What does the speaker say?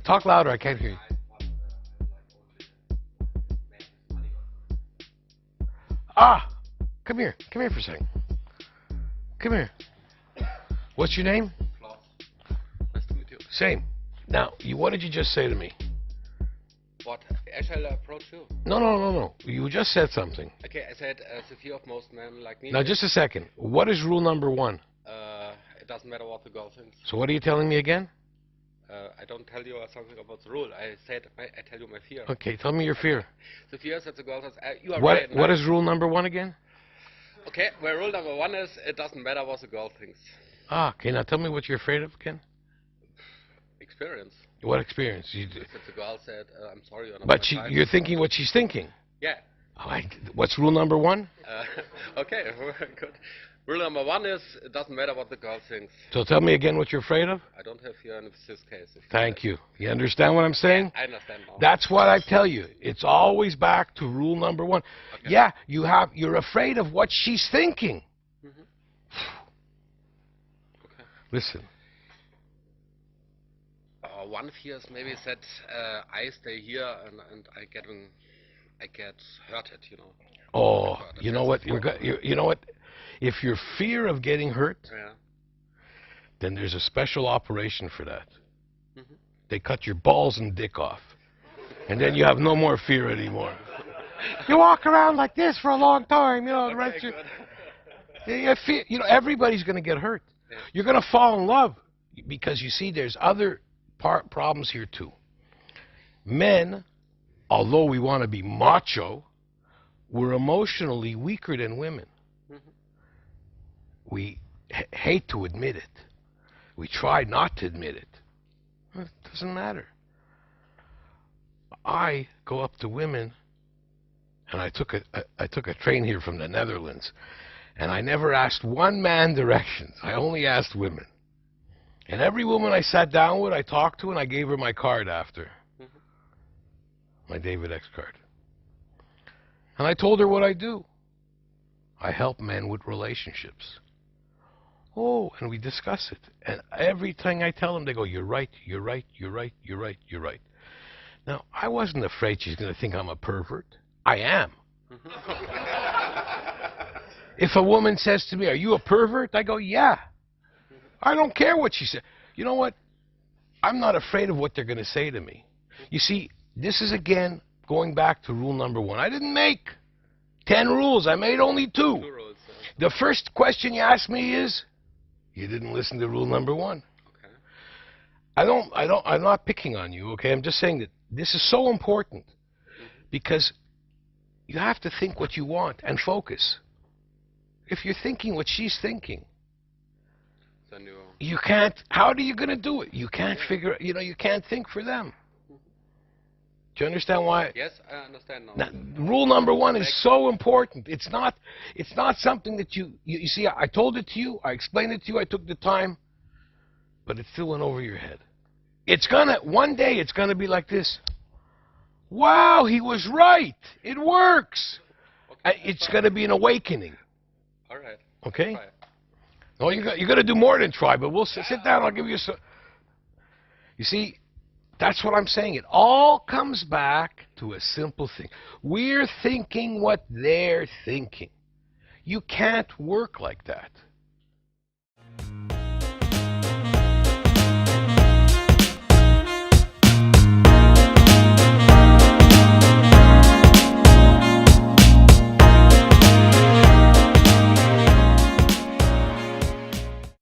Talk louder, I can't hear you. Ah! Come here for a second. Come here. What's your name? Nice to meet you. Same. Now, what did you just say to me? What? I shall approach you. No. You just said something. Okay, I said the fear of most men like me. Now, just a second. What is rule number 1? It doesn't matter what the girl thinks. So what are you telling me again? I don't tell you something about the rule. I tell you my fear. Okay, tell me your fear. The fear is that the girl says, you are What, right. what is rule number 1 again? Okay, well, rule number 1 is it doesn't matter what the girl thinks. Ah, okay, now tell me what you're afraid of again. Experience. What experience? That the girl said, I'm sorry, you're not But my type. you're thinking what she's thinking. Yeah. What's rule number 1? Okay, good. Rule number 1 is it doesn't matter what the girl thinks. So tell me again what you're afraid of. I don't have fear in this case. Thank you. You understand what I'm saying? Yeah, I understand now. That's what I tell you. It's always back to rule number 1. Okay. Yeah, you're afraid of what she's thinking. Okay. Listen. One fear is maybe that I stay here and I get hurted, you know. Oh, you know what? You know what? If your fear of getting hurt, yeah. Then there's a special operation for that. They cut your balls and dick off, and then you have no more fear anymore. You walk around like this for a long time, you know. The rest you know, everybody's going to get hurt. Yeah. You're going to fall in love because you see, there's other problems here too. Men, although we want to be macho, we're emotionally weaker than women. We hate to admit it. We try not to admit it. It doesn't matter. I go up to women, and I took a train here from the Netherlands, and I never asked one man directions. I only asked women. And every woman I sat down with, I talked to, and I gave her my card after. My David X card. And I told her what I do. I help men with relationships. Oh, and we discuss it. And everything I tell them, they go, you're right, you're right, you're right, you're right, you're right. Now, I wasn't afraid she's going to think I'm a pervert. I am. If a woman says to me, are you a pervert? I go, yeah. I don't care what she said. You know what? I'm not afraid of what they're going to say to me. You see, this is, again, going back to rule number 1. I didn't make 10 rules. I made only 2. 2 rules. The first question you asked me is, you didn't listen to rule number 1. Okay. I'm not picking on you, okay? I'm just saying that this is so important because you have to think what you want and focus. If you're thinking what she's thinking, then you can't, how are you going to do it? You can't figure, you can't think for them. Do you understand why? Yes, I understand now. Rule number 1 is so important. It's not something that you see, I told it to you, I explained it to you, I took the time, but it still went over your head. One day it's gonna be like this. Wow, he was right. It works. Okay, it's gonna be an awakening. All right. Okay? Try. No, you got to do more than try, but we'll sit down, I'll give you some. You see, that's what I'm saying. It all comes back to a simple thing. We're thinking what they're thinking. You can't work like that.